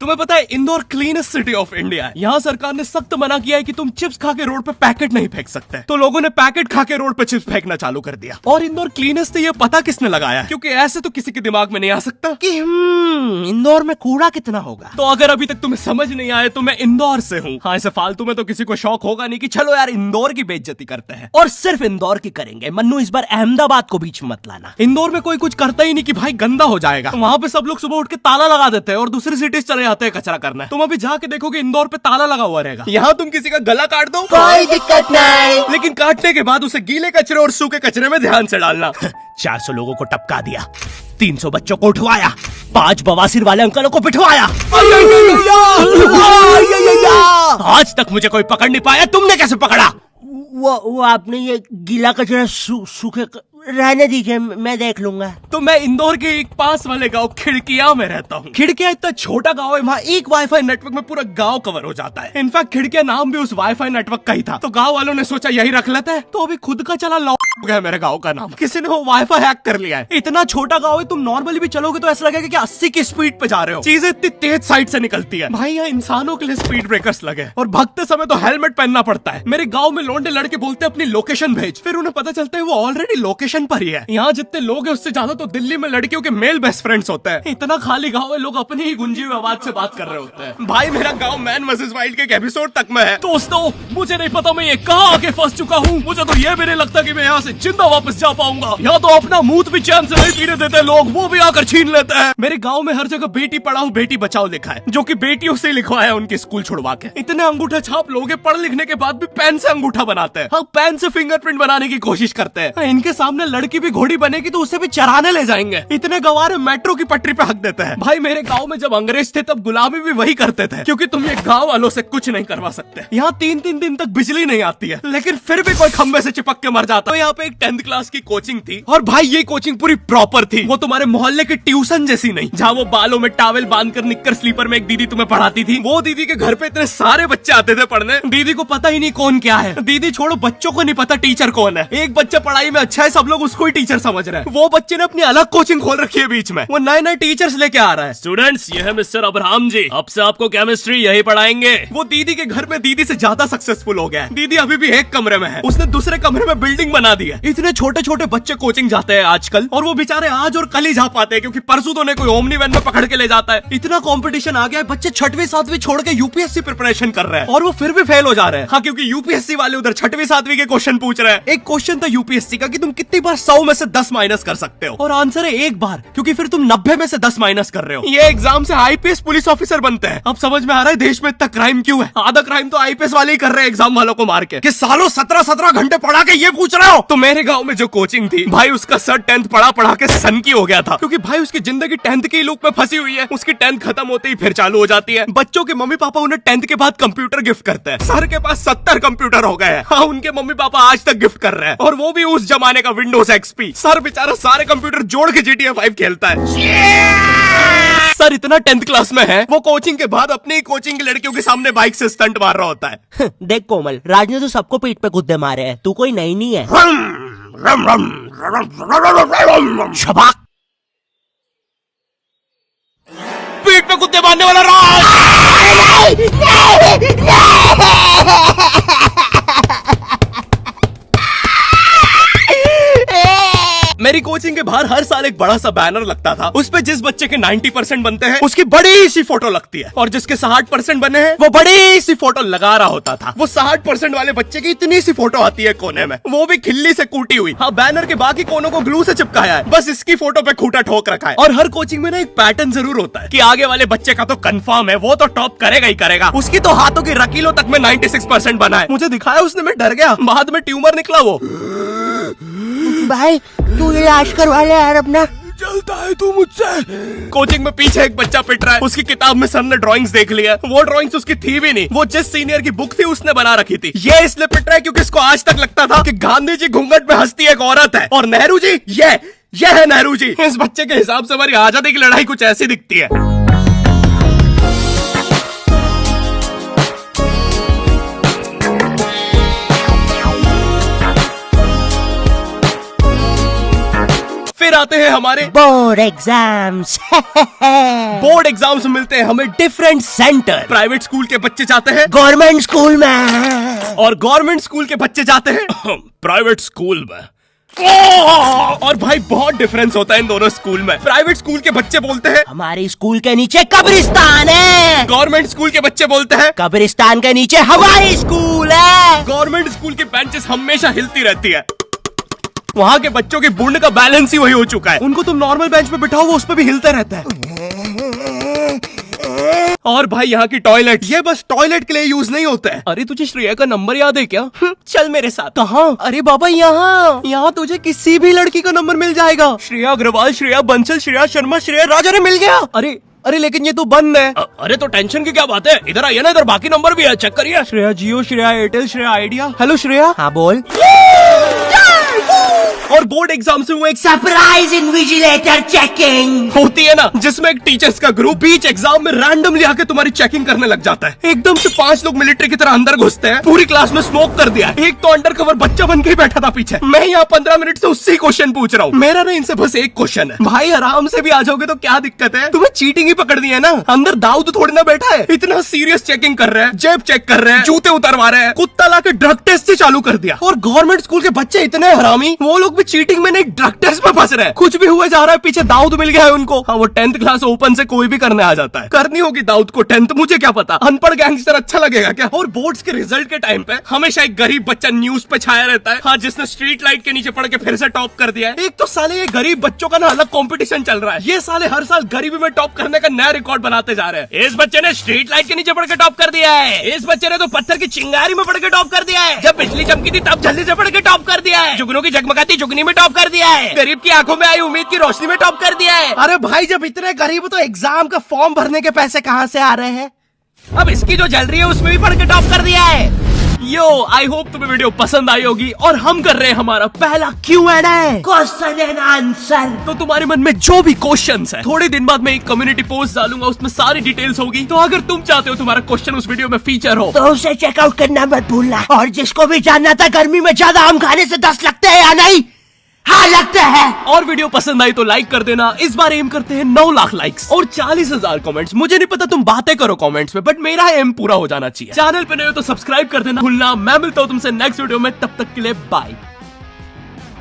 तुम्हें पता है Indore cleanest city of India है। यहाँ सरकार ने सख्त मना किया है कि तुम चिप्स खा के रोड पे पैकेट नहीं फेंक सकते। तो लोगों ने पैकेट खा के रोड पे चिप्स फेंकना चालू कर दिया। और इंदौर क्लीनेस्ट से ये पता किसने लगाया है? क्योंकि ऐसे तो किसी के दिमाग में नहीं आ सकता कि इंदौर में कूड़ा कितना होगा। तो अगर अभी तक तुम्हें समझ नहीं आया तो मैं इंदौर से हूँ। हाँ, ऐसे फालतू में तो किसी को शौक होगा नहीं कि चलो यार इंदौर की बेइज्जती करते हैं, और सिर्फ इंदौर की करेंगे। मन्नू, इस बार अहमदाबाद को बीच में मत लाना। इंदौर में कोई कुछ करता ही नहीं कि भाई गंदा हो जाएगा। तो वहाँ पे सब लोग सुबह उठ के ताला लगा देते हैं और दूसरी सिटीज चले जाते हैं कचरा करना। तुम अभी जाके देखोगे इंदौर पे ताला लगा हुआ रहेगा। यहाँ तुम किसी का गला काट दो कोई दिक्कत नहीं, लेकिन काटने के बाद उसे गीले कचरे और सूखे कचरे में ध्यान से डालना। 400 लोगों को टपका दिया, 300 बच्चों को उठवाया, 5 बवासीर वाले अंकलों को पिटवाया। आज तक मुझे कोई पकड़ नहीं पाया, तुमने कैसे पकड़ा? वो आपने ये गीला कचरा सूखे रहने दीजिए, मैं देख लूंगा। तो मैं इंदौर के एक पास वाले गांव खिड़किया में रहता हूँ। खिड़किया इतना छोटा गांव है, वहाँ एक वाईफाई नेटवर्क में पूरा गांव कवर हो जाता है। इनफैक्ट खिड़किया नाम भी उस वाईफाई नेटवर्क का ही था, तो गांव वालों ने सोचा यही रख लेते हैं। तो अभी खुद का चला लॉ हो गया मेरे गांव का नाम। किसी ने वो वाईफाई हैक कर लिया है। इतना छोटा गांव है, तुम नॉर्मली भी चलोगे तो ऐसा लगेगा कि 80 की स्पीड पे जा रहे हो। चीजें इतनी तेज साइड से निकलती है। भाई यहाँ इंसानों के लिए स्पीड ब्रेकर्स लगे, और भगते समय तो हेलमेट पहनना पड़ता है। मेरे गाँव में लौंडे लड़के बोलते अपनी लोकेशन भेज, फिर उन्हें पता चलता है वो ऑलरेडी लोकेशन पर ही है। यहाँ जितने लोग हैं उससे ज्यादा तो दिल्ली में लड़कियों के मेल बेस्ट फ्रेंड्स होते हैं। इतना खाली गांव है, लोग अपनी ही गुंजी हुई आवाज से बात कर रहे होते हैं। भाई मेरा गांव मैन वर्सेस वाइल्ड के एक एपिसोड तक में है। दोस्तों, मुझे नहीं पता मैं ये कहाँ आके फंस चुका हूँ। मुझे तो ये भी नहीं लगता कि मैं यहाँ से जिंदा वापस जा पाऊंगा। यहाँ तो अपना मूत भी चैन से नहीं पीने देते लोग, वो भी आकर छीन लेते हैं। मेरे गाँव में हर जगह बेटी पढ़ाओ बेटी बचाओ लिखा है, जो की बेटियों से लिखवाया उनके स्कूल छुड़वा के। इतने अंगूठा छाप लोग पढ़ लिखने के बाद भी पेन से अंगूठा बनाते हैं। हाँ, पेन से फिंगरप्रिंट बनाने की कोशिश करते हैं। इनके सामने लड़की भी घोड़ी बनेगी तो उसे भी चराने ले जाएंगे। इतने गवार मेट्रो की पटरी पे हक देते हैं। भाई मेरे गांव में जब अंग्रेज थे तब गुलामी भी वही करते थे, क्योंकि तुम ये गांव वालों से कुछ नहीं करवा सकते। यहाँ 3-3 दिन तक बिजली नहीं आती है, लेकिन फिर भी कोई खंबे से चिपक के मर जाता है। यहाँ पे एक 10th क्लास की कोचिंग थी, और भाई ये कोचिंग पूरी प्रॉपर थी। वो तुम्हारे मोहल्ले की ट्यूशन जैसी नहीं, जहाँ वो बालों में टावल बांधकर निक्कर स्लीपर में एक दीदी तुम्हें पढ़ाती थी। वो दीदी के घर पे इतने सारे बच्चे आते थे पढ़ने, दीदी को पता ही नहीं कौन क्या है। दीदी छोड़ो, बच्चों को नहीं पता टीचर कौन है। एक बच्चा पढ़ाई में अच्छा है, सब लोग उसको ही टीचर समझ रहे हैं। वो बच्चे ने अपनी अलग कोचिंग खोल रखी है बीच में, वो नए नए टीचर्स लेके आ रहा है। स्टूडेंट्स, ये है मिस्टर अब्राहम जी, अब से आपको केमिस्ट्री यही पढ़ाएंगे। वो दीदी के घर में दीदी से ज्यादा सक्सेसफुल हो गया है। दीदी अभी भी एक कमरे में है, उसने दूसरे कमरे में बिल्डिंग बना दी है। इतने छोटे छोटे बच्चे कोचिंग जाते हैं आजकल, और वो बेचारे आज और कल ही जा पाते हैं, क्योंकि परसों तो उन्हें कोई ओमनी वैन में पकड़ के ले जाता है। इतना कंपटीशन आ गया है, बच्चे 6वीं 7वीं छोड़ के यूपीएससी प्रिपरेशन कर रहे हैं, और वो फिर भी फेल हो जा रहे हैं। हाँ, क्योंकि यूपीएससी वाले उधर 6वीं 7वीं के क्वेश्चन पूछ रहे हैं। एक क्वेश्चन था यूपीएससी का कि तुम कितनी बार 100 में से 10 माइनस कर सकते हो, और आंसर है एक बार, क्योंकि फिर तुम 90 में से 10 माइनस कर रहे हो। ये एग्जाम से आईपीएस पुलिस ऑफिसर बनते हैं। अब समझ में आ रहा है देश में इतना क्राइम क्यों है। आधा क्राइम तो आईपीएस वाले ही कर रहे हैं एग्जाम वालों को मार के, कि सालों 17-17 घंटे पढ़ा के ये पूछ रहे हो। तो मेरे गांव में जो कोचिंग थी, भाई उसका सर 10th पढ़ा के सन की हो गया था, क्योंकि भाई उसकी जिंदगी 10th की लूप में फंसी हुई है। उसकी 10th खत्म होते ही फिर चालू हो जाती है। बच्चों के मम्मी पापा उन्हें 10th के बाद कंप्यूटर गिफ्ट करते हैं। सर के पास 70 कंप्यूटर हो गए हैं। हाँ, उनके मम्मी पापा आज तक गिफ्ट कर रहे हैं, और वो भी उस जमाने का विंडोज XP। सर बेचारा सारे कंप्यूटर जोड़ के GTA 5 खेलता है। सर इतना 10th क्लास में है, वो कोचिंग के बाद अपनी ही कोचिंग की लड़कियों के सामने बाइक से स्टंट मार रहा होता है। देख कोमल, राज ने तो सबको पीठ पे कुत्ते मारे हैं, तू कोई नई नहीं है। शबाक, पीठ पे कुत्ते मारने वाला राज। मेरी कोचिंग के बाहर हर साल एक बड़ा सा बैनर लगता था, उस पे जिस बच्चे के 90% बनते हैं उसकी बड़ी सी फोटो लगती है, और जिसके 60% बने हैं वो बड़ी सी फोटो लगा रहा होता था। वो 60% वाले बच्चे की इतनी सी फोटो आती है कोने में, वो भी खिल्ली से कूटी हुई। हाँ, बैनर के बाकी कोनों को ग्लू से चिपकाया है, बस इसकी फोटो पे खूंटा ठोक रखा है। और हर कोचिंग में ना एक पैटर्न जरूर होता है कि आगे वाले बच्चे का तो कंफर्म है, वो तो टॉप करेगा ही करेगा। उसकी तो हाथों की रकीलों तक में 96% बना है। मुझे दिखाया उसने, मैं डर गया, बाद में ट्यूमर निकला वो। भाई तू इलाज करवा ले यार अपना। चलता है तू मुझसे। कोचिंग में पीछे एक बच्चा पिट रहा है, उसकी किताब में सर ने ड्राइंग्स देख लिया। वो ड्राइंग्स उसकी थी भी नहीं, वो जिस सीनियर की बुक थी उसने बना रखी थी। ये इसलिए पिट रहा है क्योंकि इसको आज तक लगता था कि गांधी जी घूंघट में हंसती एक औरत है, और नेहरू जी ये है नेहरू जी। इस बच्चे के हिसाब से हमारी आजादी की लड़ाई कुछ ऐसी दिखती है। फिर आते हैं हमारे बोर्ड एग्जाम्स। बोर्ड एग्जाम्स में मिलते हैं हमें डिफरेंट सेंटर। प्राइवेट स्कूल के बच्चे जाते हैं गवर्नमेंट स्कूल में और गवर्नमेंट स्कूल के बच्चे जाते हैं प्राइवेट स्कूल में। और भाई बहुत डिफरेंस होता है इन दोनों स्कूल में। प्राइवेट स्कूल के बच्चे बोलते हैं हमारे स्कूल के नीचे कब्रिस्तान है। गवर्नमेंट स्कूल के बच्चे बोलते हैं कब्रिस्तान के नीचे हमारी स्कूल है। गवर्नमेंट स्कूल की बेंचेस हमेशा हिलती रहती है। वहाँ के बच्चों की बुंड का बैलेंस ही वही हो चुका है। उनको तुम नॉर्मल बेंच पे बिठाओ वो उस पे भी हिलता रहता है। और भाई यहाँ की टॉयलेट ये बस टॉयलेट के लिए यूज नहीं होता है। अरे तुझे श्रेया का नंबर याद है क्या? चल मेरे साथ। कहाँ? अरे बाबा यहाँ तुझे किसी भी लड़की का नंबर मिल जाएगा। श्रेया अग्रवाल, श्रेया बंसल, श्रेया शर्मा, श्रेया राजा ने मिल गया। अरे लेकिन ये तो बंद है। अरे तो टेंशन की क्या बात है, इधर आइए ना, इधर बाकी नंबर भी है, चेक करिए। श्रेया जियो, श्रेया एयरटेल, श्रेया आइडिया। हेलो श्रेया। हाँ बोल। और बोर्ड एग्जाम से वो एक सरप्राइज इन्विजिलेटर चेकिंग होती है ना, जिसमें एक टीचर्स का ग्रुप बीच एग्जाम में रैंडमली आके तुम्हारी चेकिंग करने लग जाता है। एकदम से 5 लोग मिलिट्री की तरह अंदर घुसते हैं, पूरी क्लास में स्मोक कर दिया है। एक तो अंडर कवर बच्चा बन के ही बैठा था पीछे। मैं यहाँ 15 मिनट से उससे ही क्वेश्चन पूछ रहा हूँ। मेरा ना इनसे बस एक क्वेश्चन है, भाई आराम से भी आ जाओगे तो क्या दिक्कत है? तुम्हें चीटिंग ही पकड़नी है ना, अंदर दाऊद थोड़ी ना बैठा है। इतना सीरियस चेकिंग कर रहे हैं, जेब चेक कर रहे हैं, जूते उतरवा रहे हैं, कुत्ता लाके ड्रग टेस्ट से चालू कर दिया। और गवर्नमेंट स्कूल के बच्चे इतने हरामी, वो लोग भी चीटिंग में नहीं ड्रग टेस्ट में फंस रहे हैं। कुछ भी हुए जा रहा है, पीछे दाऊद मिल गया है उनको। हाँ वो 10th क्लास ओपन से कोई भी करने आ जाता है। करनी होगी दाऊद को 10th, मुझे क्या पता, अनपढ़ गैंगस्टर अच्छा लगेगा क्या? और बोर्ड्स के रिजल्ट के टाइम पे हमेशा एक गरीब बच्चा न्यूज पे छाया रहता है, हाँ जिसने स्ट्रीट लाइट के नीचे पड़ के फिर से टॉप कर दिया है। एक तो साले ये गरीब बच्चों का ना अलग कंपटीशन चल रहा है। ये साले हर साल गरीबी में टॉप करने का नया रिकॉर्ड बनाते जा रहे हैं। इस बच्चे ने स्ट्रीट लाइट के नीचे पड़ के टॉप कर दिया है, इस बच्चे ने तो पत्थर की चिंगारी में पड़ के टॉप कर दिया है, जब बिजली चमकी थी तब जल्दी से पड़ के टॉप कर दिया है, जुगनों की जगमगाती जुगनी में टॉप कर दिया है, गरीब की आंखों में आई उम्मीद की रोशनी में टॉप कर दिया है। अरे भाई जब इतने गरीब हो तो एग्जाम का फॉर्म भरने के पैसे कहाँ से आ रहे हैं? अब इसकी जो जल रही है उसमें भी पढ़ के टॉप कर दिया है। यो आई होप तुम्हें वीडियो पसंद आई होगी और हम कर रहे हैं हमारा पहला Q&A, क्वेश्चन एंड आंसर। तो तुम्हारे मन में जो भी क्वेश्चंस है, थोड़े दिन बाद मैं एक कम्युनिटी पोस्ट डालूंगा, उसमें सारी डिटेल्स होगी। तो अगर तुम चाहते हो तुम्हारा क्वेश्चन उस वीडियो में फीचर हो तो उसे चेकआउट करना मत भूलना। और जिसको भी जानना था गर्मी में ज्यादा आम खाने से दस्त लगते हैं या नहीं, हाँ लगता है। और वीडियो पसंद आई तो लाइक कर देना। इस बार एम करते हैं 9 लाख लाइक्स और 40,000 कमेंट्स। मुझे नहीं पता तुम बातें करो कमेंट्स में, बट मेरा एम पूरा हो जाना चाहिए। चैनल पे नए हो तो सब्सक्राइब कर देना भूलना। मैं मिलता हूँ तुमसे नेक्स्ट वीडियो में, तब तक के लिए बाय।